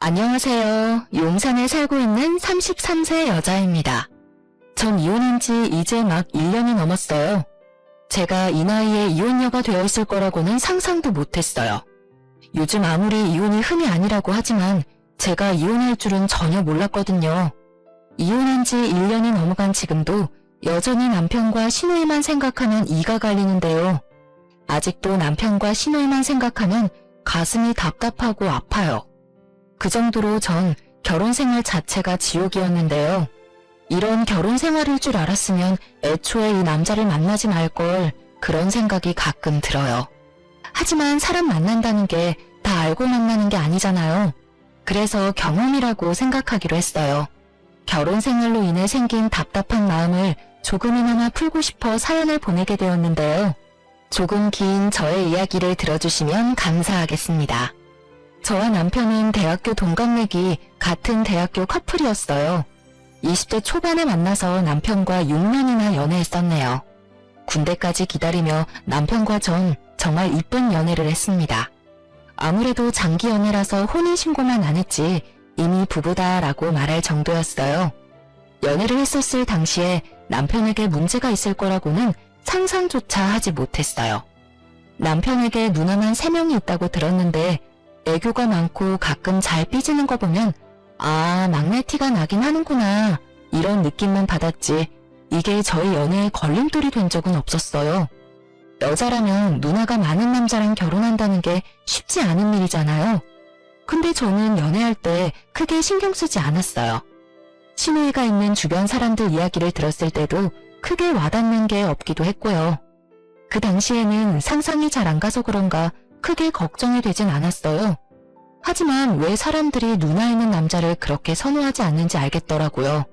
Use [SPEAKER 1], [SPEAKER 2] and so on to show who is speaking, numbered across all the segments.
[SPEAKER 1] 안녕하세요. 용산에 살고 있는 33세 여자입니다. 전 이혼한 지 이제 막 1년이 넘었어요. 제가 이 나이에 이혼녀가 되어 있을 거라고는 상상도 못했어요. 요즘 아무리 이혼이 흠이 아니라고 하지만 제가 이혼할 줄은 전혀 몰랐거든요. 이혼한 지 1년이 넘어간 지금도 여전히 남편과 시누이만 생각하면 이가 갈리는데요. 아직도 남편과 시누이만 생각하면 가슴이 답답하고 아파요. 그 정도로 전 결혼 생활 자체가 지옥이었는데요. 이런 결혼 생활일 줄 알았으면 애초에 이 남자를 만나지 말걸, 그런 생각이 가끔 들어요. 하지만 사람 만난다는 게 다 알고 만나는 게 아니잖아요. 그래서 경험이라고 생각하기로 했어요. 결혼 생활로 인해 생긴 답답한 마음을 조금이나마 풀고 싶어 사연을 보내게 되었는데요. 조금 긴 저의 이야기를 들어주시면 감사하겠습니다. 저와 남편은 대학교 동갑내기 같은 대학교 커플이었어요. 20대 초반에 만나서 남편과 6년이나 연애했었네요. 군대까지 기다리며 남편과 전 정말 이쁜 연애를 했습니다. 아무래도 장기 연애라서 혼인신고만 안 했지 이미 부부다라고 말할 정도였어요. 연애를 했었을 당시에 남편에게 문제가 있을 거라고는 상상조차 하지 못했어요. 남편에게 누나만 3명이 있다고 들었는데 애교가 많고 가끔 잘 삐지는 거 보면 아, 막내 티가 나긴 하는구나 이런 느낌만 받았지 이게 저희 연애에 걸림돌이 된 적은 없었어요. 여자라면 누나가 많은 남자랑 결혼한다는 게 쉽지 않은 일이잖아요. 근데 저는 연애할 때 크게 신경 쓰지 않았어요. 시누이가 있는 주변 사람들 이야기를 들었을 때도 크게 와닿는 게 없기도 했고요. 그 당시에는 상상이 잘 안 가서 그런가 크게 걱정이 되진 않았어요. 하지만 왜 사람들이 누나 있는 남자를 그렇게 선호하지 않는지 알겠더라고요.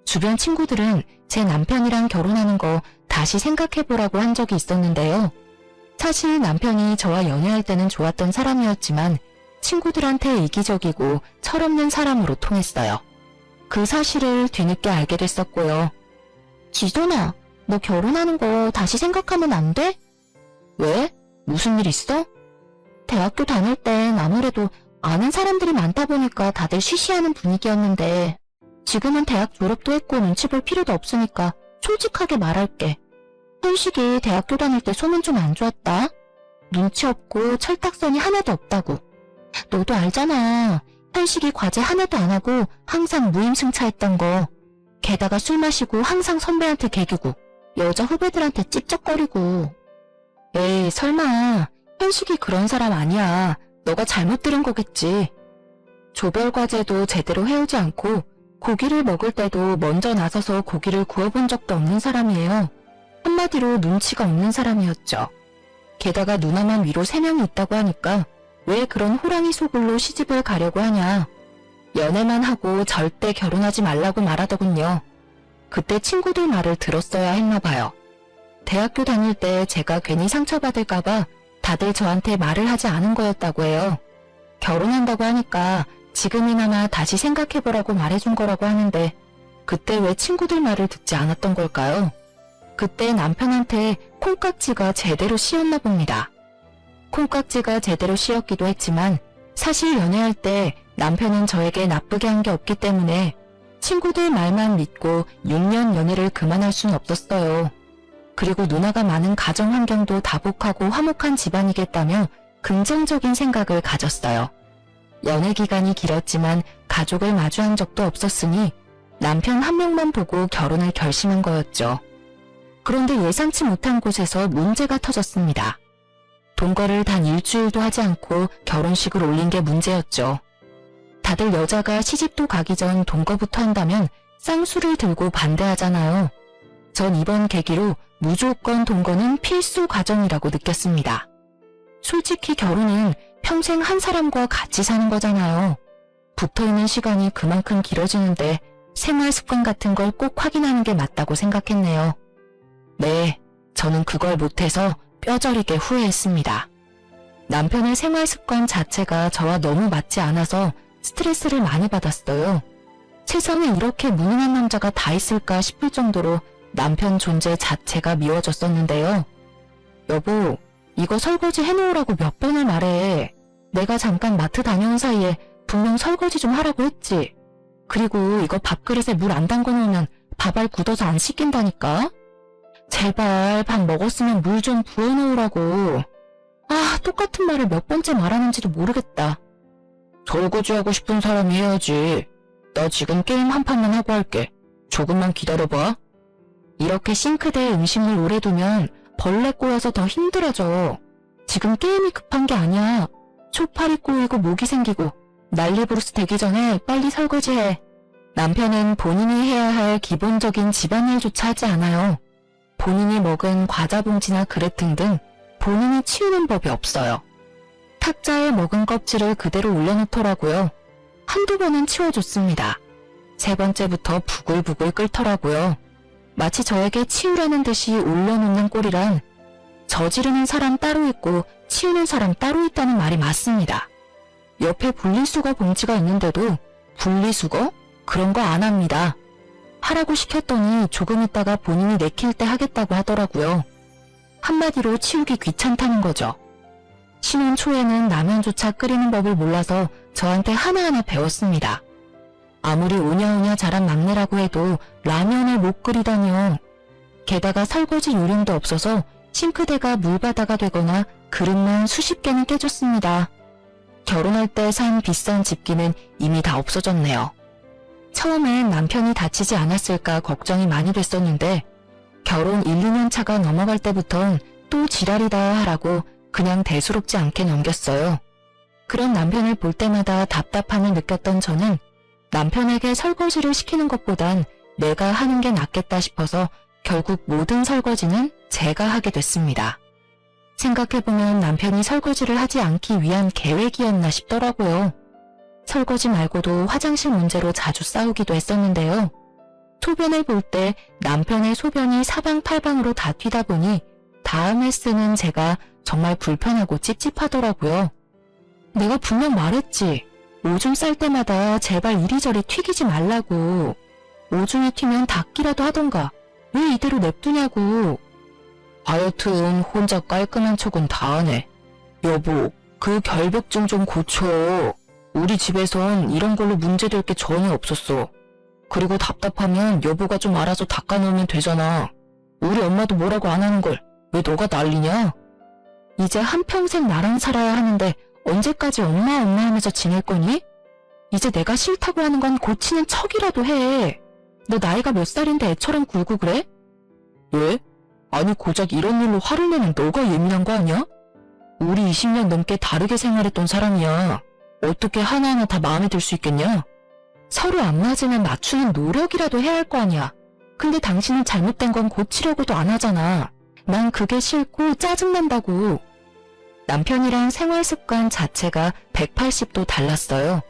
[SPEAKER 1] 주변 친구들은 제 남편이랑 결혼하는 거 다시 생각해보라고 한 적이 있었는데요. 사실 남편이 저와 연애할 때는 좋았던 사람이었지만 친구들한테 이기적이고 철없는 사람으로 통했어요. 그 사실을 뒤늦게 알게 됐었고요. 지선아, 너 결혼하는 거 다시 생각하면 안 돼? 왜? 무슨 일 있어? 대학교 다닐 땐 아무래도 아는 사람들이 많다 보니까 다들 쉬쉬하는 분위기였는데 지금은 대학 졸업도 했고 눈치 볼 필요도 없으니까 솔직하게 말할게. 현식이 대학교 다닐 때 소문 좀 안 좋았다. 눈치 없고 철딱선이 하나도 없다고. 너도 알잖아. 현식이 과제 하나도 안 하고 항상 무임승차했던 거. 게다가 술 마시고 항상 선배한테 개기고 여자 후배들한테 찝쩍거리고. 에이, 설마 현식이 그런 사람 아니야. 너가 잘못 들은 거겠지. 조별 과제도 제대로 해오지 않고 고기를 먹을 때도 먼저 나서서 고기를 구워본 적도 없는 사람이에요. 한마디로 눈치가 없는 사람이었죠. 게다가 누나만 위로 3명이 있다고 하니까 왜 그런 호랑이 소굴로 시집을 가려고 하냐. 연애만 하고 절대 결혼하지 말라고 말하더군요. 그때 친구들 말을 들었어야 했나 봐요. 대학교 다닐 때 제가 괜히 상처받을까봐 다들 저한테 말을 하지 않은 거였다고 해요. 결혼한다고 하니까 지금이나마 다시 생각해보라고 말해준 거라고 하는데 그때 왜 친구들 말을 듣지 않았던 걸까요? 그때 남편한테 콩깍지가 제대로 씌었나 봅니다. 콩깍지가 제대로 씌었기도 했지만 사실 연애할 때 남편은 저에게 나쁘게 한 게 없기 때문에 친구들 말만 믿고 6년 연애를 그만할 순 없었어요. 그리고 누나가 많은 가정 환경도 다복하고 화목한 집안이겠다며 긍정적인 생각을 가졌어요. 연애 기간이 길었지만 가족을 마주한 적도 없었으니 남편 한 명만 보고 결혼을 결심한 거였죠. 그런데 예상치 못한 곳에서 문제가 터졌습니다. 동거를 단 일주일도 하지 않고 결혼식을 올린 게 문제였죠. 다들 여자가 시집도 가기 전 동거부터 한다면 쌍수를 들고 반대하잖아요. 전 이번 계기로 무조건 동거는 필수 과정이라고 느꼈습니다. 솔직히 결혼은 평생 한 사람과 같이 사는 거잖아요. 붙어있는 시간이 그만큼 길어지는데 생활 습관 같은 걸 꼭 확인하는 게 맞다고 생각했네요. 네, 저는 그걸 못해서 뼈저리게 후회했습니다. 남편의 생활 습관 자체가 저와 너무 맞지 않아서 스트레스를 많이 받았어요. 세상에 이렇게 무능한 남자가 다 있을까 싶을 정도로 남편 존재 자체가 미워졌었는데요. 여보, 이거 설거지 해놓으라고 몇 번을 말해. 내가 잠깐 마트 다녀온 사이에 분명 설거지 좀 하라고 했지. 그리고 이거 밥그릇에 물 안 담궈 놓으면 밥알 굳어서 안 씻긴다니까? 제발 밥 먹었으면 물 좀 부어놓으라고. 아, 똑같은 말을 몇 번째 말하는지도 모르겠다. 설거지하고 싶은 사람이 해야지. 나 지금 게임 한 판만 하고 할게. 조금만 기다려봐. 이렇게 싱크대에 음식물 오래 두면 벌레 꼬여서 더 힘들어져. 지금 게임이 급한 게 아니야. 초파리 꼬이고 모기 생기고 난리부르스 되기 전에 빨리 설거지해. 남편은 본인이 해야 할 기본적인 집안일조차 하지 않아요. 본인이 먹은 과자 봉지나 그릇 등등 본인이 치우는 법이 없어요. 탁자에 먹은 껍질을 그대로 올려놓더라고요. 한두 번은 치워줬습니다. 세 번째부터 부글부글 끓더라고요. 마치 저에게 치우라는 듯이 올려놓는 꼴이란 저지르는 사람 따로 있고 치우는 사람 따로 있다는 말이 맞습니다. 옆에 분리수거 봉지가 있는데도 분리수거? 그런 거 안 합니다. 하라고 시켰더니 조금 있다가 본인이 내킬 때 하겠다고 하더라고요. 한마디로 치우기 귀찮다는 거죠. 신혼 초에는 라면조차 끓이는 법을 몰라서 저한테 하나하나 배웠습니다. 아무리 오냐오냐 자란 막내라고 해도 라면을 못 끓이다니요. 게다가 설거지 요령도 없어서 싱크대가 물바다가 되거나 그릇만 수십 개는 깨졌습니다. 결혼할 때 산 비싼 집기는 이미 다 없어졌네요. 처음엔 남편이 다치지 않았을까 걱정이 많이 됐었는데 결혼 1, 2년 차가 넘어갈 때부턴 또 지랄이다 하라고 그냥 대수롭지 않게 넘겼어요. 그런 남편을 볼 때마다 답답함을 느꼈던 저는 남편에게 설거지를 시키는 것보단 내가 하는 게 낫겠다 싶어서 결국 모든 설거지는 제가 하게 됐습니다. 생각해보면 남편이 설거지를 하지 않기 위한 계획이었나 싶더라고요. 설거지 말고도 화장실 문제로 자주 싸우기도 했었는데요. 소변을 볼 때 남편의 소변이 사방팔방으로 다 튀다 보니 다음에 쓰는 제가 정말 불편하고 찝찝하더라고요. 내가 분명 말했지. 오줌 쌀 때마다 제발 이리저리 튀기지 말라고. 오줌이 튀면 닦기라도 하던가. 왜 이대로 냅두냐고. 하여튼 혼자 깔끔한 척은 다 하네. 여보, 그 결벽증 좀 고쳐. 우리 집에선 이런 걸로 문제될 게 전혀 없었어. 그리고 답답하면 여보가 좀 알아서 닦아놓으면 되잖아. 우리 엄마도 뭐라고 안 하는 걸 왜 너가 난리냐? 이제 한평생 나랑 살아야 하는데 언제까지 엄마 하면서 지낼 거니? 이제 내가 싫다고 하는 건 고치는 척이라도 해. 너 나이가 몇 살인데 애처럼 굴고 그래? 왜? 아니 고작 이런 일로 화를 내는 너가 예민한 거 아니야? 우리 20년 넘게 다르게 생활했던 사람이야. 어떻게 하나하나 다 마음에 들 수 있겠냐? 서로 안 맞으면 맞추는 노력이라도 해야 할 거 아니야. 근데 당신은 잘못된 건 고치려고도 안 하잖아. 난 그게 싫고 짜증난다고. 남편이랑 생활 습관 자체가 180도 달랐어요.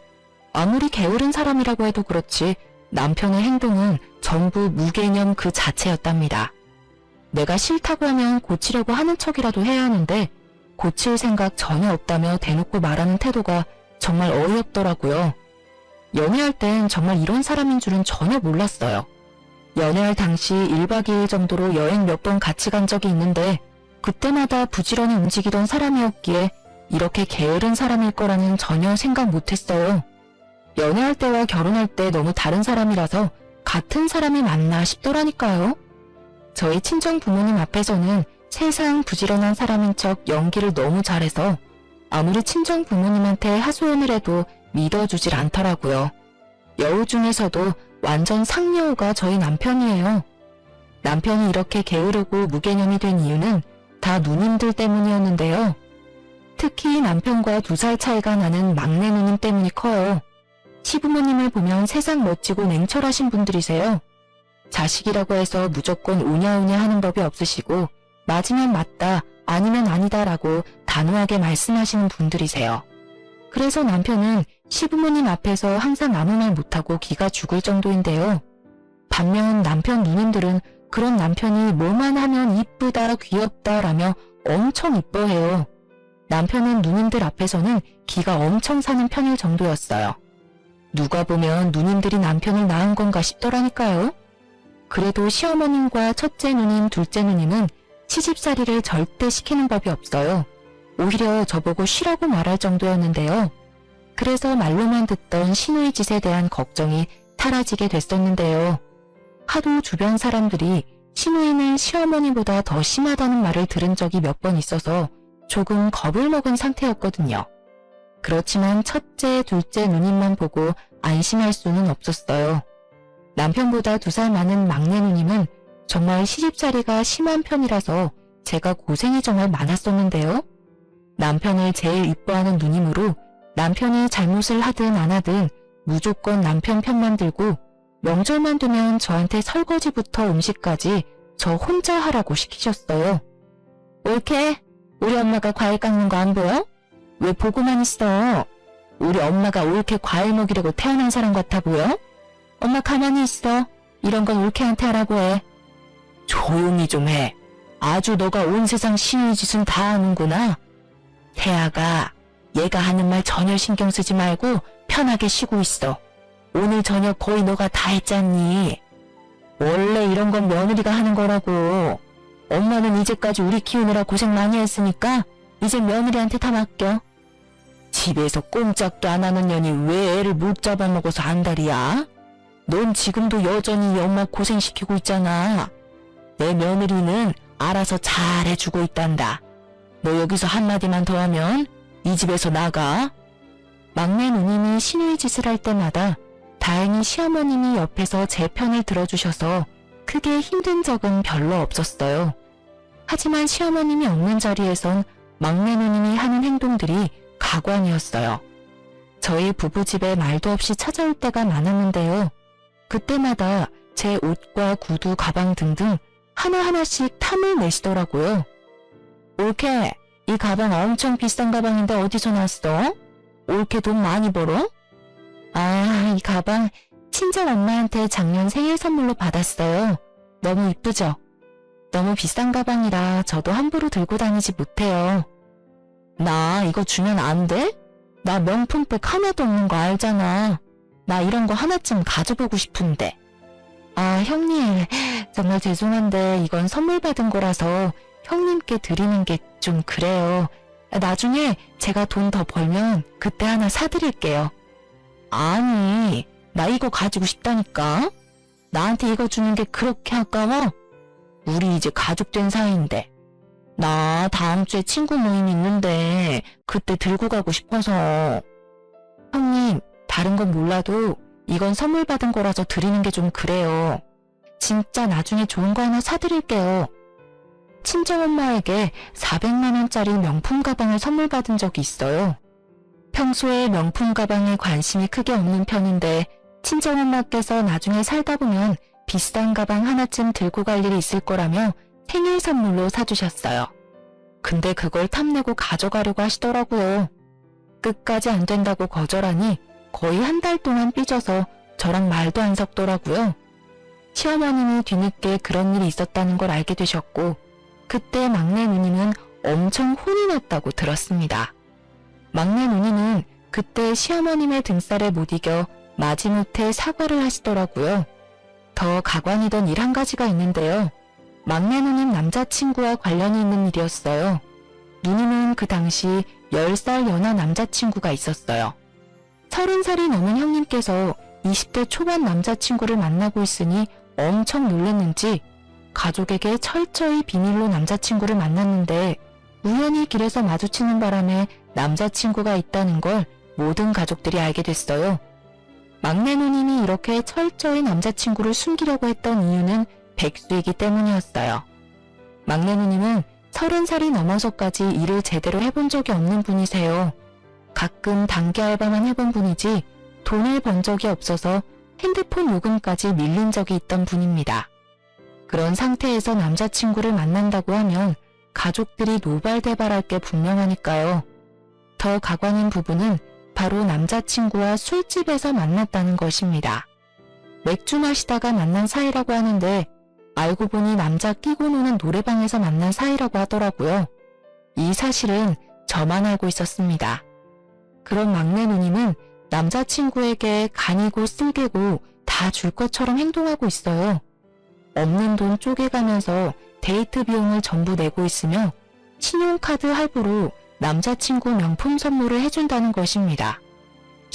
[SPEAKER 1] 아무리 게으른 사람이라고 해도 그렇지 남편의 행동은 전부 무개념 그 자체였답니다. 내가 싫다고 하면 고치려고 하는 척이라도 해야 하는데 고칠 생각 전혀 없다며 대놓고 말하는 태도가 정말 어이없더라고요. 연애할 땐 정말 이런 사람인 줄은 전혀 몰랐어요. 연애할 당시 1박 2일 정도로 여행 몇 번 같이 간 적이 있는데 그때마다 부지런히 움직이던 사람이었기에 이렇게 게으른 사람일 거라는 전혀 생각 못했어요. 연애할 때와 결혼할 때 너무 다른 사람이라서 같은 사람이 맞나 싶더라니까요. 저희 친정 부모님 앞에서는 세상 부지런한 사람인 척 연기를 너무 잘해서 아무리 친정 부모님한테 하소연을 해도 믿어주질 않더라고요. 여우 중에서도 완전 상여우가 저희 남편이에요. 남편이 이렇게 게으르고 무개념이 된 이유는 다 누님들 때문이었는데요. 특히 남편과 2살 차이가 나는 막내 누님 때문이 커요. 시부모님을 보면 세상 멋지고 냉철하신 분들이세요. 자식이라고 해서 무조건 오냐오냐 하는 법이 없으시고 맞으면 맞다, 아니면 아니다라고 단호하게 말씀하시는 분들이세요. 그래서 남편은 시부모님 앞에서 항상 아무 말 못하고 기가 죽을 정도인데요. 반면 남편 누님들은 그런 남편이 뭐만 하면 이쁘다, 귀엽다라며 엄청 이뻐해요. 남편은 누님들 앞에서는 기가 엄청 사는 편일 정도였어요. 누가 보면 누님들이 남편을 낳은 건가 싶더라니까요. 그래도 시어머님과 첫째 누님, 둘째 누님은 시집살이를 절대 시키는 법이 없어요. 오히려 저보고 쉬라고 말할 정도였는데요. 그래서 말로만 듣던 시누이 짓에 대한 걱정이 사라지게 됐었는데요. 하도 주변 사람들이 시누이는 시어머니보다 더 심하다는 말을 들은 적이 몇 번 있어서 조금 겁을 먹은 상태였거든요. 그렇지만 첫째, 둘째 누님만 보고 안심할 수는 없었어요. 남편보다 2살 많은 막내 누님은 정말 시집살이가 심한 편이라서 제가 고생이 정말 많았었는데요. 남편을 제일 이뻐하는 누님으로 남편이 잘못을 하든 안 하든 무조건 남편 편만 들고 명절만 되면 저한테 설거지부터 음식까지 저 혼자 하라고 시키셨어요. 옳게? 우리 엄마가 과일 깎는 거 안 보여? 왜 보고만 있어? 우리 엄마가 옳게 과일 먹이려고 태어난 사람 같아 보여? 엄마 가만히 있어. 이런 건 옳게한테 하라고 해. 조용히 좀 해. 아주 너가 온 세상 시누이 짓은 다 하는구나. 태아가 얘가 하는 말 전혀 신경 쓰지 말고 편하게 쉬고 있어. 오늘 저녁 거의 너가 다 했잖니. 원래 이런 건 며느리가 하는 거라고. 엄마는 이제까지 우리 키우느라 고생 많이 했으니까 이제 며느리한테 다 맡겨. 집에서 꼼짝도 안 하는 년이 왜 애를 못 잡아먹어서 안달이야? 넌 지금도 여전히 엄마 고생시키고 있잖아. 내 며느리는 알아서 잘 해주고 있단다. 너 여기서 한마디만 더 하면 이 집에서 나가. 막내 누님이 시누이 짓을 할 때마다 다행히 시어머님이 옆에서 제 편을 들어주셔서 크게 힘든 적은 별로 없었어요. 하지만 시어머님이 없는 자리에선 막내 누님이 하는 행동들이 가관이었어요. 저희 부부집에 말도 없이 찾아올 때가 많았는데요. 그때마다 제 옷과 구두, 가방 등등 하나하나씩 탐을 내시더라고요. 옳게, 이 가방 엄청 비싼 가방인데 어디서 났어? 옳게 돈 많이 벌어? 아, 이 가방 친정 엄마한테 작년 생일 선물로 받았어요. 너무 이쁘죠? 너무 비싼 가방이라 저도 함부로 들고 다니지 못해요. 나 이거 주면 안 돼? 나 명품백 하나도 없는 거 알잖아. 나 이런 거 하나쯤 가져보고 싶은데. 아, 형님, 정말 죄송한데 이건 선물 받은 거라서 형님께 드리는 게 좀 그래요. 나중에 제가 돈 더 벌면 그때 하나 사드릴게요. 아니, 나 이거 가지고 싶다니까. 나한테 이거 주는 게 그렇게 아까워? 우리 이제 가족 된 사이인데. 나 다음 주에 친구 모임 있는데 그때 들고 가고 싶어서. 형님, 다른 건 몰라도 이건 선물 받은 거라서 드리는 게 좀 그래요. 진짜 나중에 좋은 거 하나 사드릴게요. 친정엄마에게 400만 원짜리 명품 가방을 선물 받은 적이 있어요. 평소에 명품 가방에 관심이 크게 없는 편인데 친정엄마께서 나중에 살다 보면 비싼 가방 하나쯤 들고 갈 일이 있을 거라며 생일 선물로 사주셨어요. 근데 그걸 탐내고 가져가려고 하시더라고요. 끝까지 안 된다고 거절하니 거의 한 달 동안 삐져서 저랑 말도 안 섞더라고요. 시어머님이 뒤늦게 그런 일이 있었다는 걸 알게 되셨고 그때 막내 누님은 엄청 혼이 났다고 들었습니다. 막내 누님은 그때 시어머님의 등살에 못 이겨 마지못해 사과를 하시더라고요. 더 가관이던 일 한 가지가 있는데요. 막내 누님 남자친구와 관련이 있는 일이었어요. 누님은 그 당시 10살 연하 남자친구가 있었어요. 30살이 넘은 형님께서 20대 초반 남자친구를 만나고 있으니 엄청 놀랐는지 가족에게 철저히 비밀로 남자친구를 만났는데 우연히 길에서 마주치는 바람에 남자친구가 있다는 걸 모든 가족들이 알게 됐어요. 막내 누님이 이렇게 철저히 남자친구를 숨기려고 했던 이유는 백수이기 때문이었어요. 막내 누님은 30살이 넘어서까지 일을 제대로 해본 적이 없는 분이세요. 가끔 단기 알바만 해본 분이지 돈을 번 적이 없어서 핸드폰 요금까지 밀린 적이 있던 분입니다. 그런 상태에서 남자친구를 만난다고 하면 가족들이 노발대발할 게 분명하니까요. 더 가관인 부분은 바로 남자친구와 술집에서 만났다는 것입니다. 맥주 마시다가 만난 사이라고 하는데 알고 보니 남자 끼고 노는 노래방에서 만난 사이라고 하더라고요. 이 사실은 저만 알고 있었습니다. 그런 막내 누님은 남자친구에게 간이고 쓸개고 다 줄 것처럼 행동하고 있어요. 없는 돈 쪼개가면서 데이트 비용을 전부 내고 있으며 신용카드 할부로 남자친구 명품 선물을 해준다는 것입니다.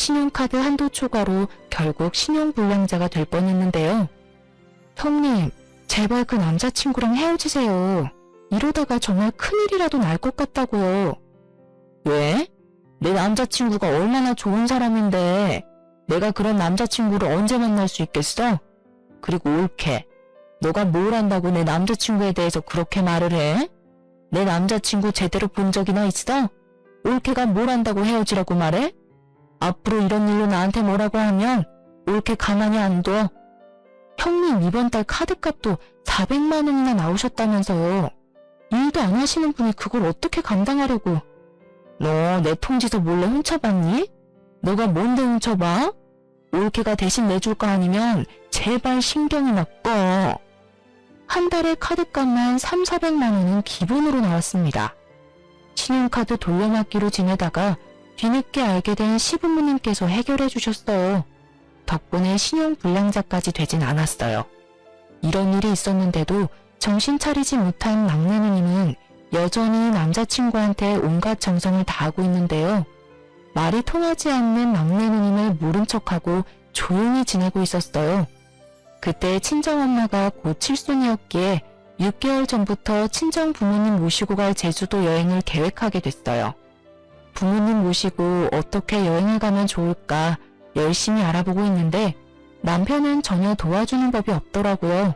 [SPEAKER 1] 신용카드 한도 초과로 결국 신용불량자가 될 뻔했는데요. 형님, 제발 그 남자친구랑 헤어지세요. 이러다가 정말 큰일이라도 날 것 같다고요. 왜? 내 남자친구가 얼마나 좋은 사람인데 내가 그런 남자친구를 언제 만날 수 있겠어? 그리고 올케, 너가 뭘 안다고 내 남자친구에 대해서 그렇게 말을 해? 내 남자친구 제대로 본 적이나 있어? 올케가 뭘 안다고 헤어지라고 말해? 앞으로 이런 일로 나한테 뭐라고 하면 올케 가만히 안 둬. 형님, 이번 달 카드값도 400만 원이나 나오셨다면서요. 일도 안 하시는 분이 그걸 어떻게 감당하려고. 너 내 통지서 몰래 훔쳐봤니? 너가 뭔데 훔쳐봐? 올케가 대신 내줄 거 아니면 제발 신경이나 꺼. 한 달에 카드값만 3,400만 원은 기본으로 나왔습니다. 신용카드 돌려막기로 지내다가 뒤늦게 알게 된 시부모님께서 해결해 주셨어요. 덕분에 신용불량자까지 되진 않았어요. 이런 일이 있었는데도 정신 차리지 못한 막내 누님은 여전히 남자친구한테 온갖 정성을 다하고 있는데요. 말이 통하지 않는 막내 누님을 모른 척하고 조용히 지내고 있었어요. 그때 친정엄마가 곧 칠순이었기에 6개월 전부터 친정 부모님 모시고 갈 제주도 여행을 계획하게 됐어요. 부모님 모시고 어떻게 여행을 가면 좋을까 열심히 알아보고 있는데 남편은 전혀 도와주는 법이 없더라고요.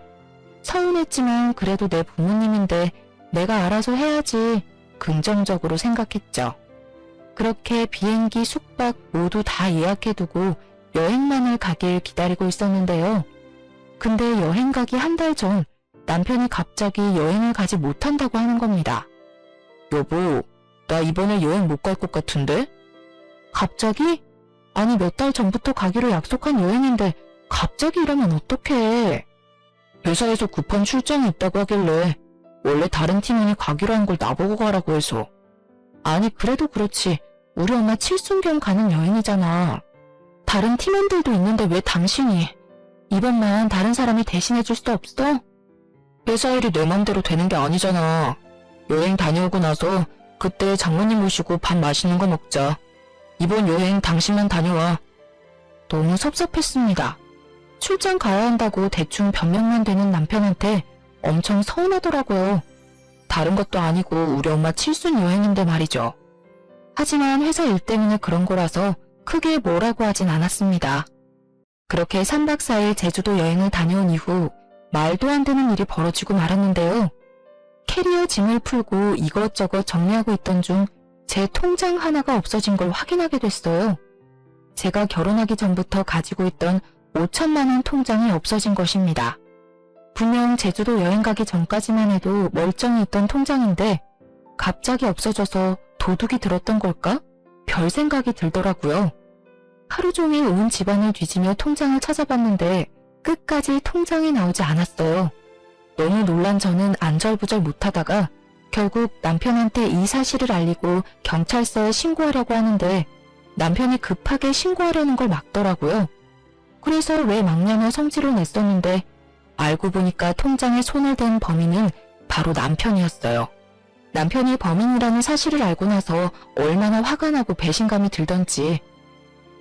[SPEAKER 1] 서운했지만 그래도 내 부모님인데 내가 알아서 해야지 긍정적으로 생각했죠. 그렇게 비행기, 숙박 모두 다 예약해두고 여행만을 가길 기다리고 있었는데요. 근데 여행 가기 한 달 전 남편이 갑자기 여행을 가지 못한다고 하는 겁니다. 여보, 나 이번에 여행 못 갈 것 같은데? 갑자기? 아니 몇 달 전부터 가기로 약속한 여행인데 갑자기 이러면 어떡해. 회사에서 급한 출장이 있다고 하길래 원래 다른 팀원이 가기로 한 걸 나보고 가라고 해서. 아니 그래도 그렇지. 우리 엄마 칠순경 가는 여행이잖아. 다른 팀원들도 있는데 왜 당신이. 이번만 다른 사람이 대신해줄 수 없어? 회사 일이 내 맘대로 되는 게 아니잖아. 여행 다녀오고 나서 그때 장모님 모시고 밥 맛있는 거 먹자. 이번 여행 당신만 다녀와. 너무 섭섭했습니다. 출장 가야 한다고 대충 변명만 되는 남편한테 엄청 서운하더라고요. 다른 것도 아니고 우리 엄마 칠순 여행인데 말이죠. 하지만 회사 일 때문에 그런 거라서 크게 뭐라고 하진 않았습니다. 그렇게 3박 4일 제주도 여행을 다녀온 이후 말도 안 되는 일이 벌어지고 말았는데요. 캐리어 짐을 풀고 이것저것 정리하고 있던 중 제 통장 하나가 없어진 걸 확인하게 됐어요. 제가 결혼하기 전부터 가지고 있던 5천만 원 통장이 없어진 것입니다. 분명 제주도 여행 가기 전까지만 해도 멀쩡히 있던 통장인데 갑자기 없어져서 도둑이 들었던 걸까? 별 생각이 들더라고요. 하루 종일 온 집안을 뒤지며 통장을 찾아봤는데 끝까지 통장이 나오지 않았어요. 너무 놀란 저는 안절부절 못하다가 결국 남편한테 이 사실을 알리고 경찰서에 신고하려고 하는데 남편이 급하게 신고하려는 걸 막더라고요. 그래서 왜 막냐며 성질을 냈었는데 알고 보니까 통장에 손을 댄 범인은 바로 남편이었어요. 남편이 범인이라는 사실을 알고 나서 얼마나 화가 나고 배신감이 들던지.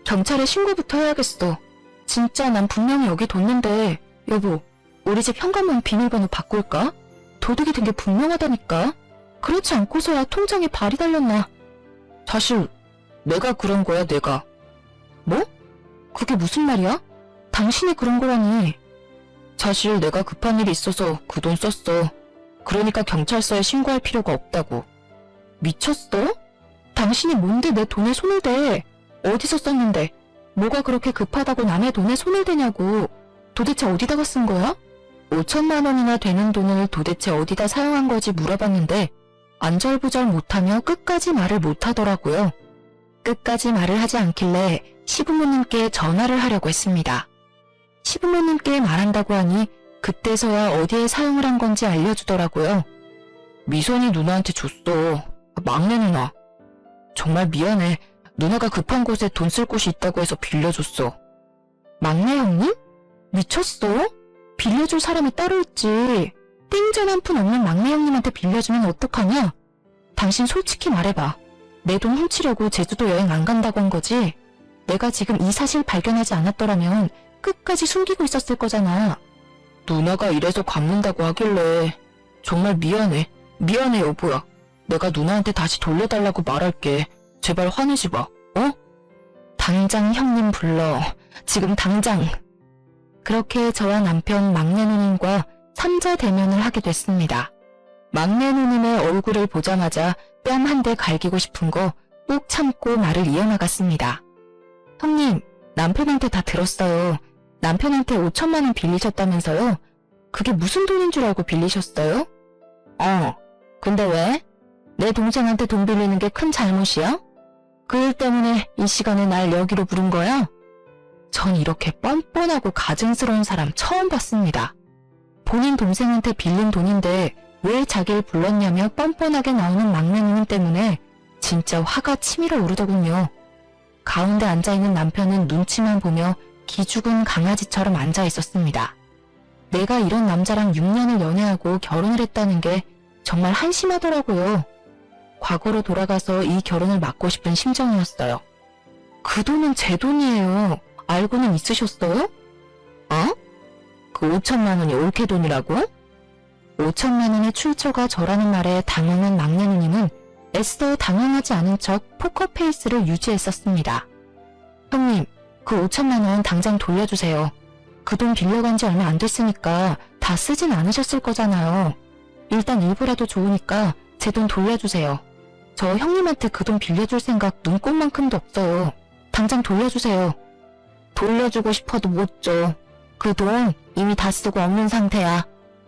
[SPEAKER 1] 경찰에 신고부터 해야겠어. 진짜 난 분명히 여기 뒀는데. 여보, 우리 집 현관문 비밀번호 바꿀까? 도둑이 된 게 분명하다니까. 그렇지 않고서야 통장에 발이 달렸나. 사실 내가 그런 거야, 내가. 뭐? 그게 무슨 말이야? 당신이 그런 거라니. 사실 내가 급한 일이 있어서 그 돈 썼어. 그러니까 경찰서에 신고할 필요가 없다고. 미쳤어? 당신이 뭔데 내 돈에 손을 대? 어디서 썼는데? 뭐가 그렇게 급하다고 남의 돈에 손을 대냐고. 도대체 어디다가 쓴 거야? 5천만 원이나 되는 돈을 도대체 어디다 사용한 거지 물어봤는데 안절부절 못하며 끝까지 말을 못하더라고요. 끝까지 말을 하지 않길래 시부모님께 전화를 하려고 했습니다. 시부모님께 말한다고 하니 그때서야 어디에 사용을 한 건지 알려주더라고요. 미선이 누나한테 줬어. 막내 누나. 정말 미안해. 누나가 급한 곳에 돈 쓸 곳이 있다고 해서 빌려줬어. 막내 형님? 미쳤어? 빌려줄 사람이 따로 있지. 땡전 한 푼 없는 막내 형님한테 빌려주면 어떡하냐? 당신 솔직히 말해봐. 내 돈 훔치려고 제주도 여행 안 간다고 한 거지? 내가 지금 이 사실 발견하지 않았더라면 끝까지 숨기고 있었을 거잖아. 누나가 이래서 갚는다고 하길래 정말 미안해. 미안해, 여보야. 내가 누나한테 다시 돌려달라고 말할게. 제발 화내지 마, 어? 당장 형님 불러. 지금 당장. 그렇게 저와 남편 막내 누님과 3자 대면을 하게 됐습니다. 막내 누님의 얼굴을 보자마자 뺨 한 대 갈기고 싶은 거 꾹 참고 말을 이어나갔습니다. 형님, 남편한테 다 들었어요. 남편한테 5천만 원 빌리셨다면서요? 그게 무슨 돈인 줄 알고 빌리셨어요? 근데 왜? 내 동생한테 돈 빌리는 게 큰 잘못이야? 그 일 때문에 이 시간에 날 여기로 부른 거야? 전 이렇게 뻔뻔하고 가증스러운 사람 처음 봤습니다. 본인 동생한테 빌린 돈인데 왜 자기를 불렀냐며 뻔뻔하게 나오는 막내 누님 때문에 진짜 화가 치밀어 오르더군요. 가운데 앉아있는 남편은 눈치만 보며 기죽은 강아지처럼 앉아 있었습니다. 내가 이런 남자랑 6년을 연애하고 결혼을 했다는 게 정말 한심하더라고요. 과거로 돌아가서 이 결혼을 막고 싶은 심정이었어요. 그 돈은 제 돈이에요. 알고는 있으셨어요? 그 5천만 원이 올케 돈이라고? 5천만 원의 출처가 저라는 말에 당황한 막내 누님은 애써 당황하지 않은 척 포커페이스를 유지했었습니다. 형님, 그 5천만 원 당장 돌려주세요. 그 돈 빌려간 지 얼마 안 됐으니까 다 쓰진 않으셨을 거잖아요. 일단 일부라도 좋으니까 제 돈 돌려주세요. 저 형님한테 그 돈 빌려줄 생각 눈꼽만큼도 없어요. 당장 돌려주세요. 돌려주고 싶어도 못 줘. 그 돈 이미 다 쓰고 없는 상태야.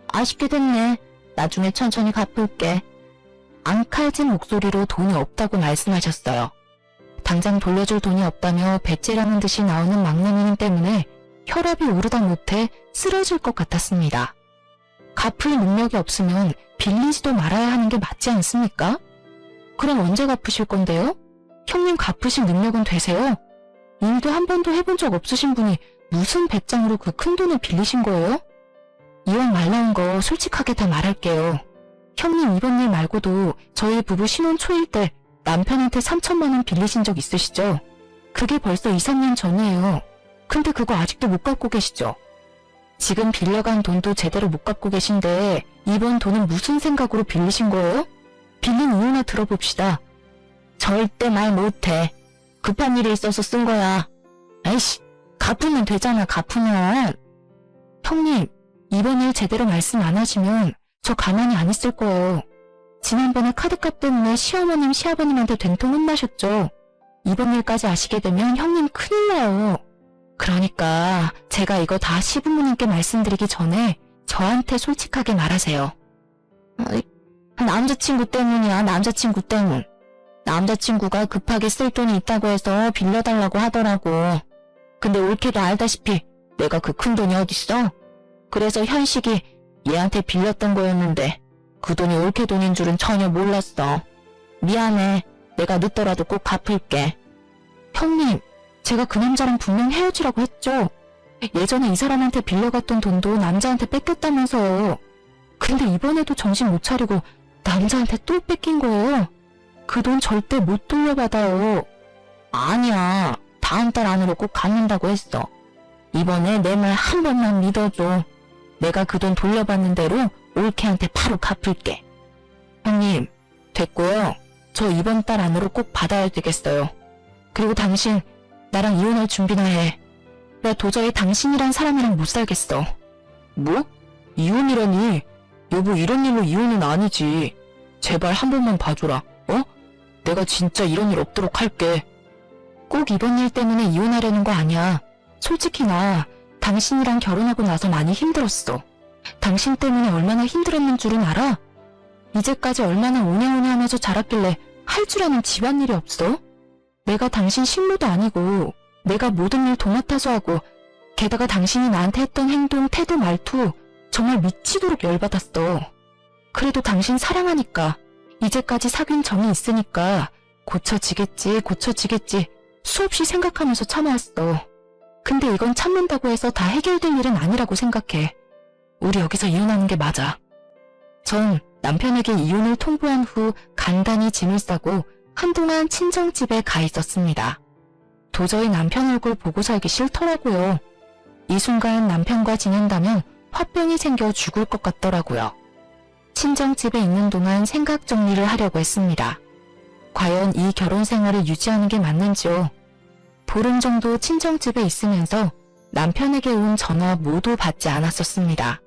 [SPEAKER 1] 아쉽게 됐네. 나중에 천천히 갚을게. 앙칼진 목소리로 돈이 없다고 말씀하셨어요. 당장 돌려줄 돈이 없다며 배째라는 듯이 나오는 막내 누님 때문에 혈압이 오르다 못해 쓰러질 것 같았습니다. 갚을 능력이 없으면 빌리지도 말아야 하는 게 맞지 않습니까? 그럼 언제 갚으실 건데요? 형님 갚으실 능력은 되세요? 일도 한 번도 해본 적 없으신 분이 무슨 배짱으로 그 큰 돈을 빌리신 거예요? 이왕 말 나온 거 솔직하게 다 말할게요. 형님 이번 일 말고도 저희 부부 신혼 초일 때 남편한테 3천만 원 빌리신 적 있으시죠? 그게 벌써 2, 3년 전이에요. 근데 그거 아직도 못 갚고 계시죠? 지금 빌려간 돈도 제대로 못 갚고 계신데 이번 돈은 무슨 생각으로 빌리신 거예요? 빌린 이유나 들어봅시다. 절대 말 못해. 급한 일이 있어서 쓴 거야. 에이씨, 갚으면 되잖아, 갚으면. 형님, 이번 일 제대로 말씀 안 하시면 저 가만히 안 있을 거예요. 지난번에 카드값 때문에 시어머님, 시아버님한테 된통 혼나셨죠? 이번 일까지 아시게 되면 형님 큰일 나요. 그러니까 제가 이거 다 시부모님께 말씀드리기 전에 저한테 솔직하게 말하세요. 남자친구 때문이야, 남자친구 때문. 남자친구가 급하게 쓸 돈이 있다고 해서 빌려달라고 하더라고. 근데 올케도 알다시피 내가 그 큰 돈이 어딨어? 그래서 현식이 얘한테 빌렸던 거였는데 그 돈이 올케 돈인 줄은 전혀 몰랐어. 미안해. 내가 늦더라도 꼭 갚을게. 형님, 제가 그 남자랑 분명 헤어지라고 했죠? 예전에 이 사람한테 빌려갔던 돈도 남자한테 뺏겼다면서요. 근데 이번에도 정신 못 차리고 남자한테 또 뺏긴 거예요. 그 돈 절대 못 돌려받아요. 아니야. 다음 달 안으로 꼭 갚는다고 했어. 이번에 내 말 한 번만 믿어줘. 내가 그 돈 돌려받는 대로 올케한테 바로 갚을게. 형님, 됐고요. 저 이번 달 안으로 꼭 받아야 되겠어요. 그리고 당신, 나랑 이혼할 준비나 해. 나 도저히 당신이란 사람이랑 못 살겠어. 뭐? 이혼이라니? 여보, 이런 일로 이혼은 아니지. 제발 한 번만 봐줘라, 어? 내가 진짜 이런 일 없도록 할게. 꼭 이번 일 때문에 이혼하려는 거 아니야. 솔직히 나 당신이랑 결혼하고 나서 많이 힘들었어. 당신 때문에 얼마나 힘들었는 줄은 알아? 이제까지 얼마나 오냐오냐 하면서 자랐길래 할 줄 아는 집안일이 없어? 내가 당신 식모도 아니고 내가 모든 일 도맡아서 하고 게다가 당신이 나한테 했던 행동, 태도, 말투 정말 미치도록 열받았어. 그래도 당신 사랑하니까 이제까지 사귄 정이 있으니까 고쳐지겠지 수없이 생각하면서 참아왔어. 근데 이건 참는다고 해서 다 해결될 일은 아니라고 생각해. 우리 여기서 이혼하는 게 맞아. 전 남편에게 이혼을 통보한 후 간단히 짐을 싸고 한동안 친정집에 가 있었습니다. 도저히 남편 얼굴 보고 살기 싫더라고요. 이 순간 남편과 지낸다면 화병이 생겨 죽을 것 같더라고요. 친정집에 있는 동안 생각 정리를 하려고 했습니다. 과연 이 결혼 생활을 유지하는 게 맞는지요? 보름 정도 친정집에 있으면서 남편에게 온 전화 모두 받지 않았었습니다.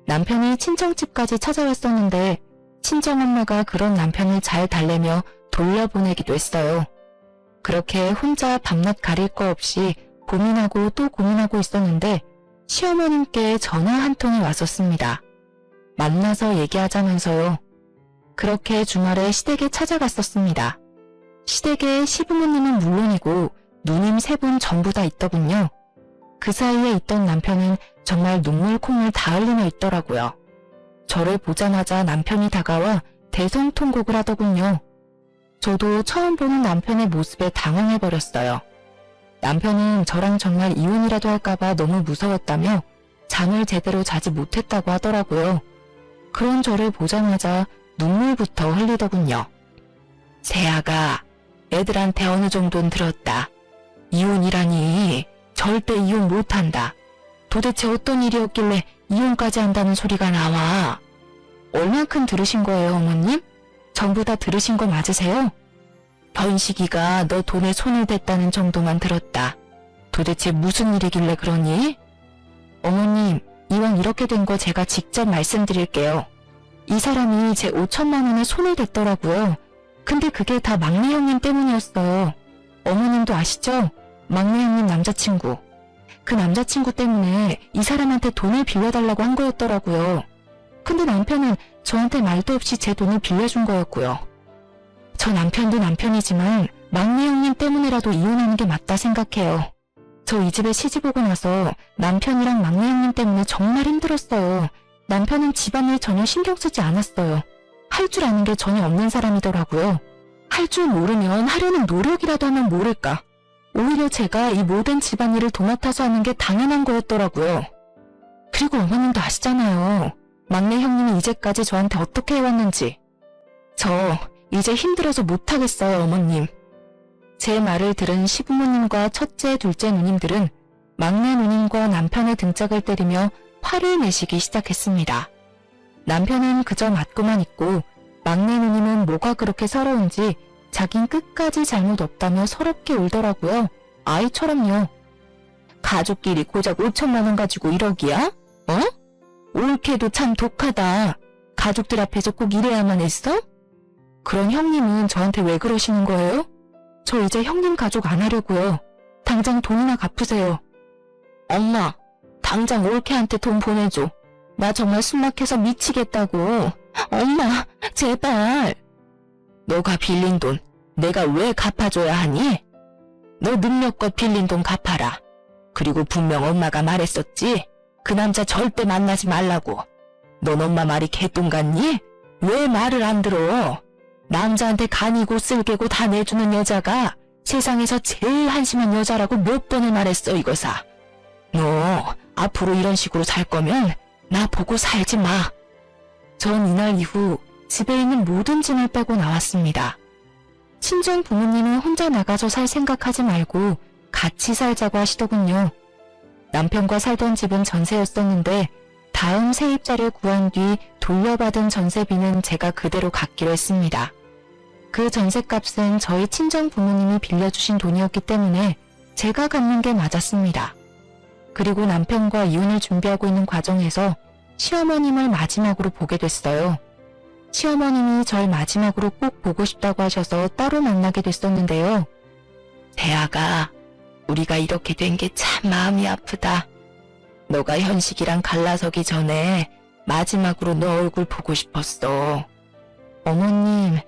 [SPEAKER 1] 남편이 친정집까지 찾아왔었는데 친정엄마가 그런 남편을 잘 달래며 돌려보내기도 했어요. 그렇게 혼자 밤낮 가릴 거 없이 고민하고 또 고민하고 있었는데 시어머님께 전화 한 통이 왔었습니다. 만나서 얘기하자면서요. 그렇게 주말에 시댁에 찾아갔었습니다. 시댁에 시부모님은 물론이고 누님 세 분 전부 다 있더군요. 그 사이에 있던 남편은 정말 눈물 콩을 다 흘리며 있더라고요. 저를 보자마자 남편이 다가와 대성통곡을 하더군요. 저도 처음 보는 남편의 모습에 당황해버렸어요. 남편은 저랑 정말 이혼이라도 할까봐 너무 무서웠다며 잠을 제대로 자지 못했다고 하더라고요. 그런 저를 보자마자 눈물부터 흘리더군요. 세아가 애들한테 어느 정도는 들었다. 이혼이라니 절대 이혼 못한다. 도대체 어떤 일이었길래 이혼까지 한다는 소리가 나와. 얼만큼 들으신 거예요, 어머님? 전부 다 들으신 거 맞으세요? 현식이가 너 돈에 손을 댔다는 정도만 들었다. 도대체 무슨 일이길래 그러니? 어머님, 이왕 이렇게 된 거 제가 직접 말씀드릴게요. 이 사람이 제 5천만 원에 손을 댔더라고요. 근데 그게 다 막내 형님 때문이었어요. 어머님도 아시죠? 막내 형님 남자친구. 그 남자친구 때문에 이 사람한테 돈을 빌려달라고 한 거였더라고요. 근데 남편은 저한테 말도 없이 제 돈을 빌려준 거였고요. 저 남편도 남편이지만 막내 형님 때문에라도 이혼하는 게 맞다 생각해요. 저 이 집에 시집 오고 나서 남편이랑 막내 형님 때문에 정말 힘들었어요. 남편은 집안일 전혀 신경 쓰지 않았어요. 할 줄 아는 게 전혀 없는 사람이더라고요. 할 줄 모르면 하려는 노력이라도 하면 모를까. 오히려 제가 이 모든 집안일을 도맡아서 하는 게 당연한 거였더라고요. 그리고 어머님도 아시잖아요. 막내 형님이 이제까지 저한테 어떻게 해왔는지. 저 이제 힘들어서 못하겠어요, 어머님. 제 말을 들은 시부모님과 첫째, 둘째 누님들은 막내 누님과 남편의 등짝을 때리며 화를 내시기 시작했습니다. 남편은 그저 맞고만 있고 막내 누님은 뭐가 그렇게 서러운지 자긴 끝까지 잘못 없다며 서럽게 울더라고요. 아이처럼요. 가족끼리 고작 5천만 원 가지고 1억이야? 어? 옳게도 참 독하다. 가족들 앞에서 꼭 이래야만 했어? 그런 형님은 저한테 왜 그러시는 거예요? 저 이제 형님 가족 안 하려고요. 당장 돈이나 갚으세요. 엄마, 당장 올케한테 돈 보내줘. 나 정말 숨막혀서 미치겠다고. 엄마, 제발. 너가 빌린 돈 내가 왜 갚아줘야 하니? 너 능력껏 빌린 돈 갚아라. 그리고 분명 엄마가 말했었지? 그 남자 절대 만나지 말라고. 넌 엄마 말이 개똥 같니? 왜 말을 안 들어? 남자한테 간이고 쓸개고 다 내주는 여자가 세상에서 제일 한심한 여자라고 몇 번을 말했어, 이거사. 너 앞으로 이런 식으로 살 거면 나 보고 살지 마. 전 이날 이후 집에 있는 모든 짐을 빼고 나왔습니다. 친정 부모님은 혼자 나가서 살 생각하지 말고 같이 살자고 하시더군요. 남편과 살던 집은 전세였었는데 다음 세입자를 구한 뒤 돌려받은 전세비는 제가 그대로 갚기로 했습니다. 그 전세값은 저희 친정 부모님이 빌려주신 돈이었기 때문에 제가 갚는 게 맞았습니다. 그리고 남편과 이혼을 준비하고 있는 과정에서 시어머님을 마지막으로 보게 됐어요. 시어머님이 절 마지막으로 꼭 보고 싶다고 하셔서 따로 만나게 됐었는데요. 대아가, 우리가 이렇게 된 게 참 마음이 아프다. 너가 현식이랑 갈라서기 전에 마지막으로 너 얼굴 보고 싶었어. 어머님,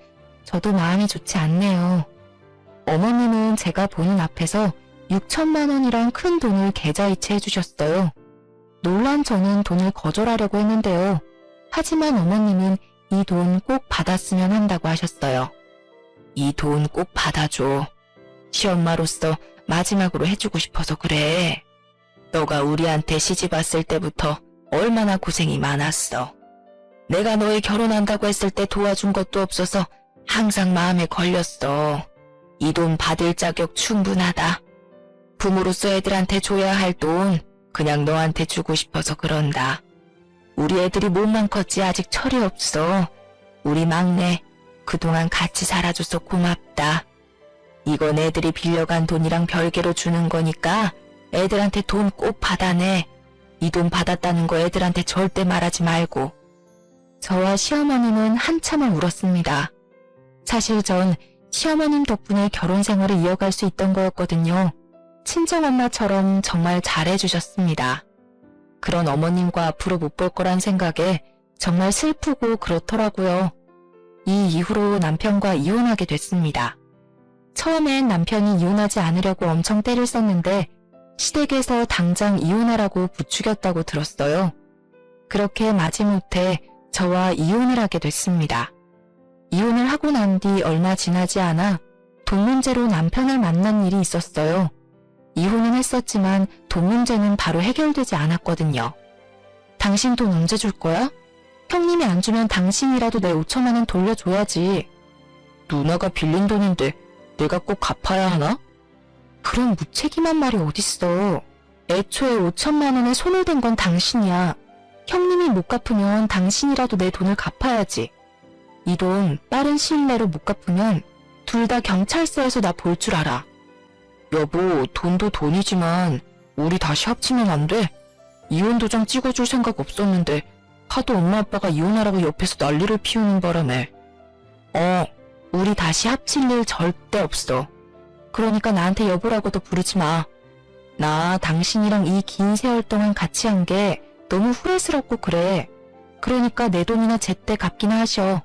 [SPEAKER 1] 저도 마음이 좋지 않네요. 어머님은 제가 보는 앞에서 6천만 원이란 큰 돈을 계좌이체 해주셨어요. 놀란 저는 돈을 거절하려고 했는데요. 하지만 어머님은 이 돈 꼭 받았으면 한다고 하셨어요. 이 돈 꼭 받아줘. 시엄마로서 마지막으로 해주고 싶어서 그래. 너가 우리한테 시집 왔을 때부터 얼마나 고생이 많았어. 내가 너희 결혼한다고 했을 때 도와준 것도 없어서 항상 마음에 걸렸어. 이 돈 받을 자격 충분하다. 부모로서 애들한테 줘야 할 돈 그냥 너한테 주고 싶어서 그런다. 우리 애들이 몸만 컸지 아직 철이 없어. 우리 막내 그동안 같이 살아줘서 고맙다. 이건 애들이 빌려간 돈이랑 별개로 주는 거니까 애들한테 돈 꼭 받아내. 이 돈 받았다는 거 애들한테 절대 말하지 말고. 저와 시어머님은 한참을 울었습니다. 사실 전 시어머님 덕분에 결혼 생활을 이어갈 수 있던 거였거든요. 친정엄마처럼 정말 잘해주셨습니다. 그런 어머님과 앞으로 못 볼 거란 생각에 정말 슬프고 그렇더라고요. 이 이후로 남편과 이혼하게 됐습니다. 처음엔 남편이 이혼하지 않으려고 엄청 때를 썼는데 시댁에서 당장 이혼하라고 부추겼다고 들었어요. 그렇게 마지못해 저와 이혼을 하게 됐습니다. 이혼을 하고 난 뒤 얼마 지나지 않아 돈 문제로 남편을 만난 일이 있었어요. 이혼은 했었지만 돈 문제는 바로 해결되지 않았거든요. 당신 돈 언제 줄 거야? 형님이 안 주면 당신이라도 내 5천만 원 돌려줘야지. 누나가 빌린 돈인데 내가 꼭 갚아야 하나? 그런 무책임한 말이 어딨어. 애초에 5천만 원에 손을 댄 건 당신이야. 형님이 못 갚으면 당신이라도 내 돈을 갚아야지. 이 돈 빠른 시일 내로 못 갚으면 둘 다 경찰서에서 나 볼 줄 알아. 여보, 돈도 돈이지만 우리 다시 합치면 안 돼? 이혼 도장 찍어줄 생각 없었는데 하도 엄마 아빠가 이혼하라고 옆에서 난리를 피우는 바람에. 우리 다시 합칠 일 절대 없어. 그러니까 나한테 여보라고도 부르지 마. 나 당신이랑 이 긴 세월 동안 같이 한 게 너무 후회스럽고 그래. 그러니까 내 돈이나 제때 갚기나 하셔.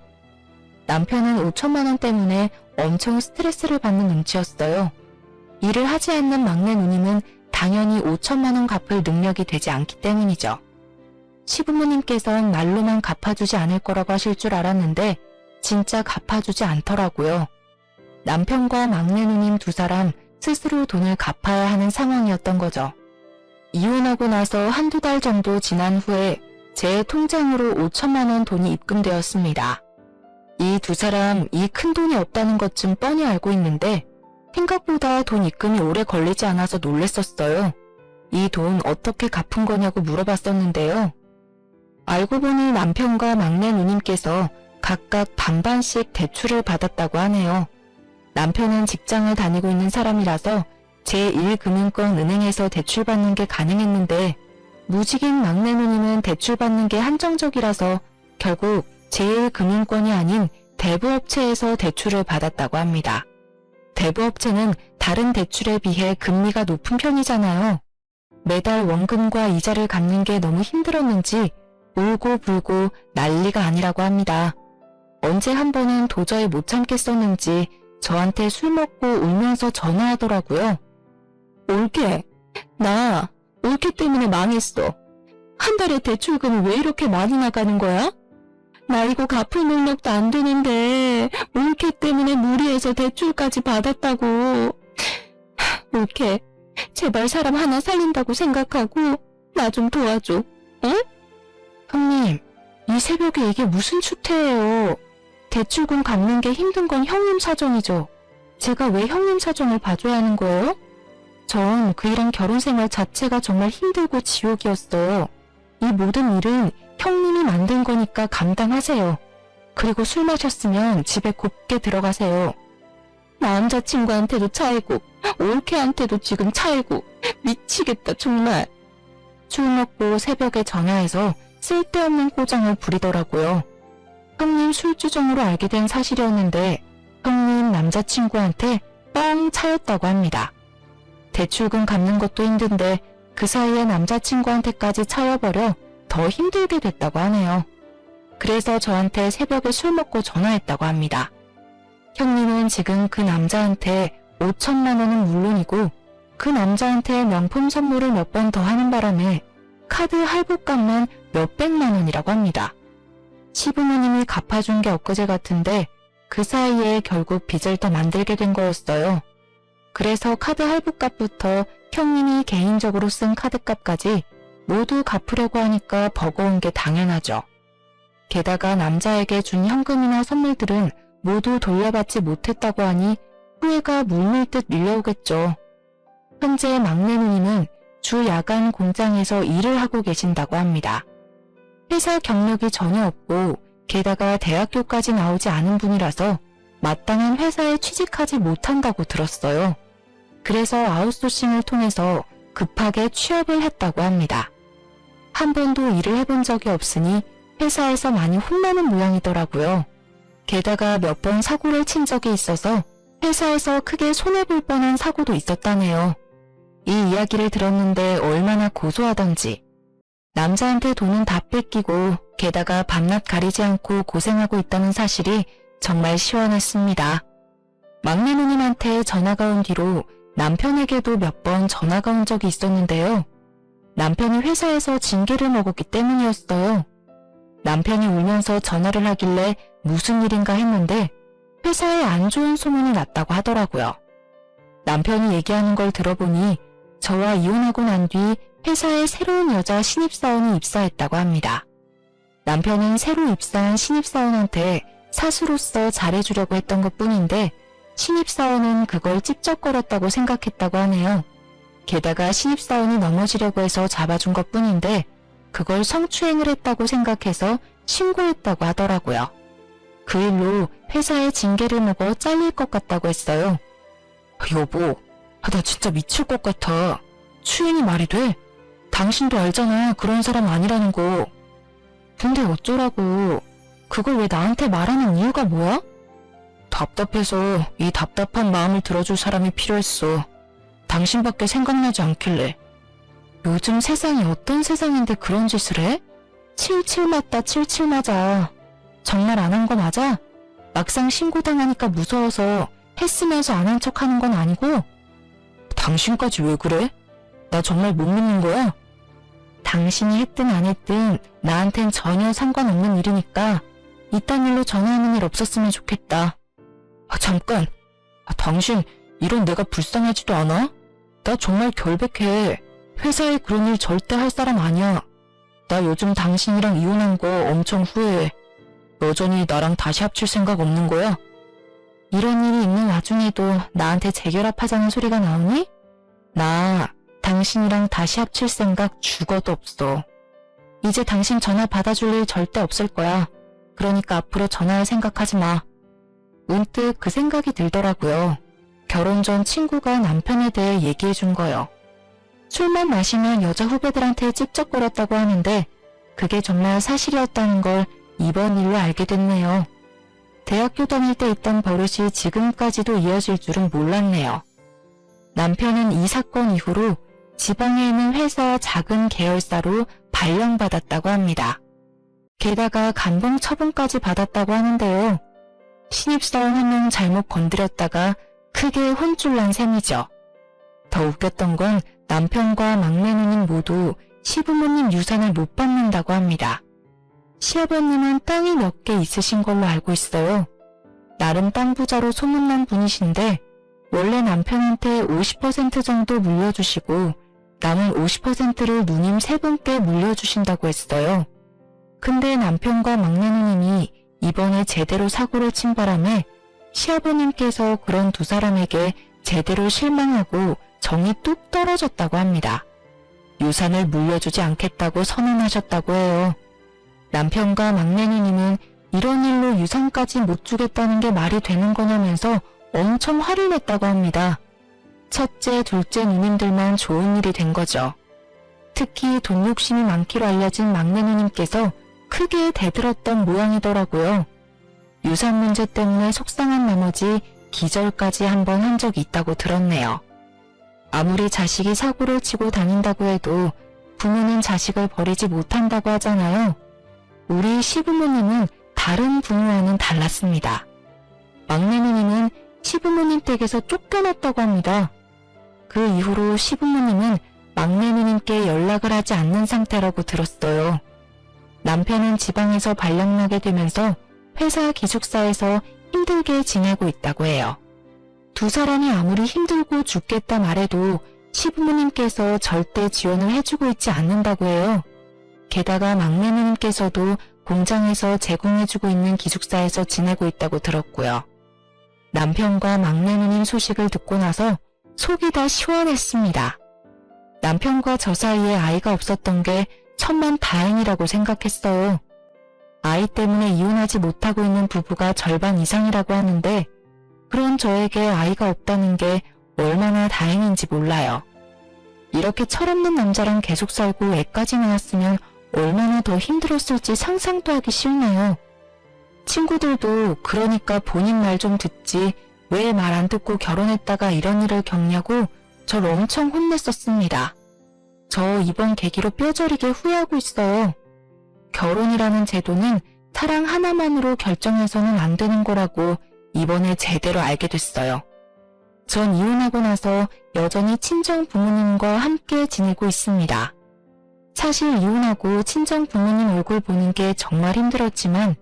[SPEAKER 1] 남편은 5천만 원 때문에 엄청 스트레스를 받는 눈치였어요. 일을 하지 않는 막내 누님은 당연히 5천만 원 갚을 능력이 되지 않기 때문이죠. 시부모님께선 말로만 갚아주지 않을 거라고 하실 줄 알았는데 진짜 갚아주지 않더라고요. 남편과 막내 누님 두 사람 스스로 돈을 갚아야 하는 상황이었던 거죠. 이혼하고 나서 한두 달 정도 지난 후에 제 통장으로 5천만 원 돈이 입금되었습니다. 이 두 사람 이 큰 돈이 없다는 것쯤 뻔히 알고 있는데 생각보다 돈 입금이 오래 걸리지 않아서 놀랬었어요. 이 돈 어떻게 갚은 거냐고 물어봤었는데요. 알고 보니 남편과 막내 누님께서 각각 반반씩 대출을 받았다고 하네요. 남편은 직장을 다니고 있는 사람이라서 제1금융권 은행에서 대출받는 게 가능했는데 무직인 막내 누님은 대출받는 게 한정적이라서 결국 제1금융권이 아닌 대부업체에서 대출을 받았다고 합니다. 대부업체는 다른 대출에 비해 금리가 높은 편이잖아요. 매달 원금과 이자를 갚는 게 너무 힘들었는지 울고 불고 난리가 아니라고 합니다. 언제 한 번은 도저히 못 참겠었는지 저한테 술 먹고 울면서 전화하더라고요. 올케, 나 올케 때문에 망했어. 한 달에 대출금이 왜 이렇게 많이 나가는 거야? 나 이거 갚을 능력도 안 되는데 올케 때문에 무리해서 대출까지 받았다고. 올케, 제발 사람 하나 살린다고 생각하고 나 좀 도와줘. 응? 형님, 이 새벽에 이게 무슨 추태예요. 대출금 갚는 게 힘든 건 형님 사정이죠. 제가 왜 형님 사정을 봐줘야 하는 거예요? 전 그이랑 결혼 생활 자체가 정말 힘들고 지옥이었어요. 이 모든 일은 형님이 만든 거니까 감당하세요. 그리고 술 마셨으면 집에 곱게 들어가세요. 남자친구한테도 차이고 올케한테도 지금 차이고 미치겠다 정말. 술 먹고 새벽에 전화해서 쓸데없는 꼬장을 부리더라고요. 형님 술주정으로 알게 된 사실이었는데 형님 남자친구한테 뻥 차였다고 합니다. 대출금 갚는 것도 힘든데 그 사이에 남자친구한테까지 차여버려 더 힘들게 됐다고 하네요. 그래서 저한테 새벽에 술 먹고 전화했다고 합니다. 형님은 지금 그 남자한테 5천만 원은 물론이고 그 남자한테 명품 선물을 몇 번 더 하는 바람에 카드 할부값만 몇백만 원이라고 합니다. 시부모님이 갚아준 게 엊그제 같은데 그 사이에 결국 빚을 더 만들게 된 거였어요. 그래서 카드 할부값부터 형님이 개인적으로 쓴 카드값까지 모두 갚으려고 하니까 버거운 게 당연하죠. 게다가 남자에게 준 현금이나 선물들은 모두 돌려받지 못했다고 하니 후회가 물밀듯 밀려오겠죠. 현재 막내 누님은 주 야간 공장에서 일을 하고 계신다고 합니다. 회사 경력이 전혀 없고 게다가 대학교까지 나오지 않은 분이라서 마땅한 회사에 취직하지 못한다고 들었어요. 그래서 아웃소싱을 통해서 급하게 취업을 했다고 합니다. 한 번도 일을 해본 적이 없으니 회사에서 많이 혼나는 모양이더라고요. 게다가 몇 번 사고를 친 적이 있어서 회사에서 크게 손해볼 뻔한 사고도 있었다네요. 이 이야기를 들었는데 얼마나 고소하던지. 남자한테 돈은 다 뺏기고 게다가 밤낮 가리지 않고 고생하고 있다는 사실이 정말 시원했습니다. 막내 누님한테 전화가 온 뒤로 남편에게도 몇 번 전화가 온 적이 있었는데요. 남편이 회사에서 징계를 먹었기 때문이었어요. 남편이 울면서 전화를 하길래 무슨 일인가 했는데 회사에 안 좋은 소문이 났다고 하더라고요. 남편이 얘기하는 걸 들어보니 저와 이혼하고 난 뒤 회사에 새로운 여자 신입사원이 입사했다고 합니다. 남편은 새로 입사한 신입사원한테 사수로서 잘해주려고 했던 것뿐인데 신입사원은 그걸 찝쩍거렸다고 생각했다고 하네요. 게다가 신입사원이 넘어지려고 해서 잡아준 것뿐인데 그걸 성추행을 했다고 생각해서 신고했다고 하더라고요. 그 일로 회사에 징계를 먹어 잘릴 것 같다고 했어요. 여보, 나 진짜 미칠 것 같아. 추행이 말이 돼? 당신도 알잖아. 그런 사람 아니라는 거. 근데 어쩌라고. 그걸 왜 나한테 말하는 이유가 뭐야? 답답해서 이 답답한 마음을 들어줄 사람이 필요했어. 당신밖에 생각나지 않길래. 요즘 세상이 어떤 세상인데 그런 짓을 해? 칠칠 맞다 칠칠 맞아. 정말 안 한 거 맞아? 막상 신고당하니까 무서워서 했으면서 안 한 척하는 건 아니고? 당신까지 왜 그래? 나 정말 못 믿는 거야? 당신이 했든 안 했든 나한텐 전혀 상관없는 일이니까 이딴 일로 전화하는 일 없었으면 좋겠다. 잠깐. 당신 이런 내가 불쌍하지도 않아? 나 정말 결백해. 회사에 그런 일 절대 할 사람 아니야. 나 요즘 당신이랑 이혼한 거 엄청 후회해. 여전히 나랑 다시 합칠 생각 없는 거야? 이런 일이 있는 와중에도 나한테 재결합하자는 소리가 나오니? 나 당신이랑 다시 합칠 생각 죽어도 없어. 이제 당신 전화 받아줄 일 절대 없을 거야. 그러니까 앞으로 전화할 생각하지 마. 문득 그 생각이 들더라고요. 결혼 전 친구가 남편에 대해 얘기해 준 거요. 술만 마시면 여자 후배들한테 찝쩍거렸다고 하는데 그게 정말 사실이었다는 걸 이번 일로 알게 됐네요. 대학교 다닐 때 있던 버릇이 지금까지도 이어질 줄은 몰랐네요. 남편은 이 사건 이후로 지방에 있는 회사 작은 계열사로 발령받았다고 합니다. 게다가 감봉 처분까지 받았다고 하는데요. 신입사원 한 명 잘못 건드렸다가 크게 혼쭐 난 셈이죠. 더 웃겼던 건 남편과 막내 누님 모두 시부모님 유산을 못 받는다고 합니다. 시아버님은 땅이 몇 개 있으신 걸로 알고 있어요. 나름 땅 부자로 소문난 분이신데 원래 남편한테 50% 정도 물려주시고 남은 50%를 누님 세 분께 물려주신다고 했어요. 근데 남편과 막내 누님이 이번에 제대로 사고를 친 바람에 시아버님께서 그런 두 사람에게 제대로 실망하고 정이 뚝 떨어졌다고 합니다. 유산을 물려주지 않겠다고 선언하셨다고 해요. 남편과 막내 누님은 이런 일로 유산까지 못 주겠다는 게 말이 되는 거냐면서 엄청 화를 냈다고 합니다. 첫째, 둘째 누님들만 좋은 일이 된 거죠. 특히 돈 욕심이 많기로 알려진 막내 누님께서 크게 대들었던 모양이더라고요. 유산 문제 때문에 속상한 나머지 기절까지 한번 한 적이 있다고 들었네요. 아무리 자식이 사고를 치고 다닌다고 해도 부모는 자식을 버리지 못한다고 하잖아요. 우리 시부모님은 다른 부모와는 달랐습니다. 막내 누님은 시부모님 댁에서 쫓겨났다고 합니다. 그 이후로 시부모님은 막내 누님께 연락을 하지 않는 상태라고 들었어요. 남편은 지방에서 발령나게 되면서 회사 기숙사에서 힘들게 지내고 있다고 해요. 두 사람이 아무리 힘들고 죽겠다 말해도 시부모님께서 절대 지원을 해주고 있지 않는다고 해요. 게다가 막내 누님께서도 공장에서 제공해주고 있는 기숙사에서 지내고 있다고 들었고요. 남편과 막내 누님 소식을 듣고 나서 속이 다 시원했습니다. 남편과 저 사이에 아이가 없었던 게 천만 다행이라고 생각했어요. 아이 때문에 이혼하지 못하고 있는 부부가 절반 이상이라고 하는데 그런 저에게 아이가 없다는 게 얼마나 다행인지 몰라요. 이렇게 철없는 남자랑 계속 살고 애까지 낳았으면 얼마나 더 힘들었을지 상상도 하기 싫네요. 친구들도 그러니까 본인 말 좀 듣지 왜 말 안 듣고 결혼했다가 이런 일을 겪냐고 절 엄청 혼냈었습니다. 저 이번 계기로 뼈저리게 후회하고 있어요. 결혼이라는 제도는 사랑 하나만으로 결정해서는 안 되는 거라고 이번에 제대로 알게 됐어요. 전 이혼하고 나서 여전히 친정 부모님과 함께 지내고 있습니다. 사실 이혼하고 친정 부모님 얼굴 보는 게 정말 힘들었지만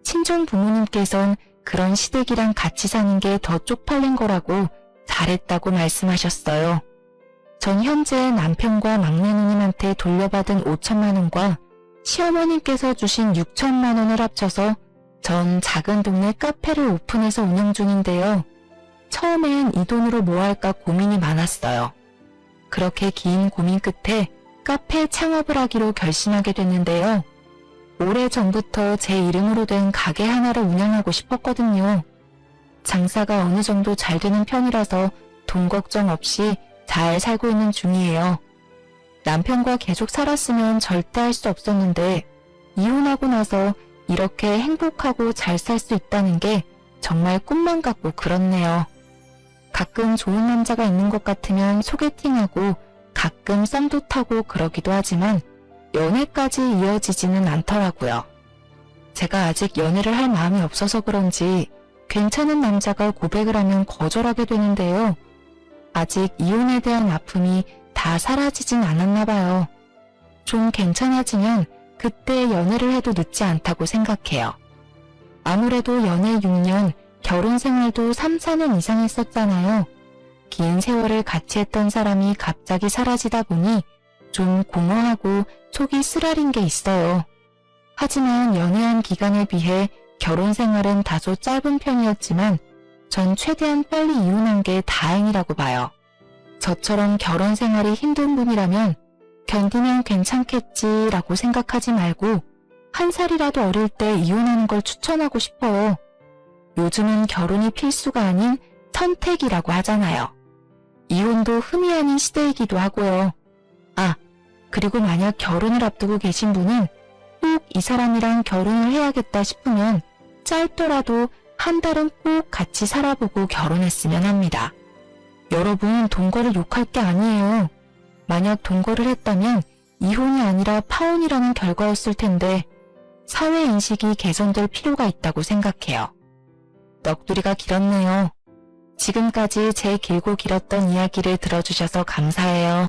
[SPEAKER 1] 친정 부모님께선 그런 시댁이랑 같이 사는 게 더 쪽팔린 거라고 잘했다고 말씀하셨어요. 전 현재 남편과 막내 누님한테 돌려받은 5천만 원과 시어머님께서 주신 6천만 원을 합쳐서 전 작은 동네 카페를 오픈해서 운영 중인데요. 처음엔 이 돈으로 뭐 할까 고민이 많았어요. 그렇게 긴 고민 끝에 카페 창업을 하기로 결심하게 됐는데요. 오래전부터 제 이름으로 된 가게 하나를 운영하고 싶었거든요. 장사가 어느 정도 잘 되는 편이라서 돈 걱정 없이 잘 살고 있는 중이에요. 남편과 계속 살았으면 절대 할 수 없었는데 이혼하고 나서 이렇게 행복하고 잘 살 수 있다는 게 정말 꿈만 같고 그렇네요. 가끔 좋은 남자가 있는 것 같으면 소개팅하고 가끔 썸도 타고 그러기도 하지만 연애까지 이어지지는 않더라고요. 제가 아직 연애를 할 마음이 없어서 그런지 괜찮은 남자가 고백을 하면 거절하게 되는데요. 아직 이혼에 대한 아픔이 다 사라지진 않았나 봐요. 좀 괜찮아지면 그때 연애를 해도 늦지 않다고 생각해요. 아무래도 연애 6년, 결혼 생활도 3, 4년 이상 했었잖아요. 긴 세월을 같이 했던 사람이 갑자기 사라지다 보니 좀 공허하고 속이 쓰라린 게 있어요. 하지만 연애한 기간에 비해 결혼 생활은 다소 짧은 편이었지만 전 최대한 빨리 이혼한 게 다행이라고 봐요. 저처럼 결혼 생활이 힘든 분이라면 견디면 괜찮겠지라고 생각하지 말고 한 살이라도 어릴 때 이혼하는 걸 추천하고 싶어요. 요즘은 결혼이 필수가 아닌 선택이라고 하잖아요. 이혼도 흠이 아닌 시대이기도 하고요. 아, 그리고 만약 결혼을 앞두고 계신 분은 꼭 이 사람이랑 결혼을 해야겠다 싶으면 짧더라도 한 달은 꼭 같이 살아보고 결혼했으면 합니다. 여러분, 동거를 욕할 게 아니에요. 만약 동거를 했다면 이혼이 아니라 파혼이라는 결과였을 텐데 사회 인식이 개선될 필요가 있다고 생각해요. 넋두리가 길었네요. 지금까지 제 길고 길었던 이야기를 들어주셔서 감사해요.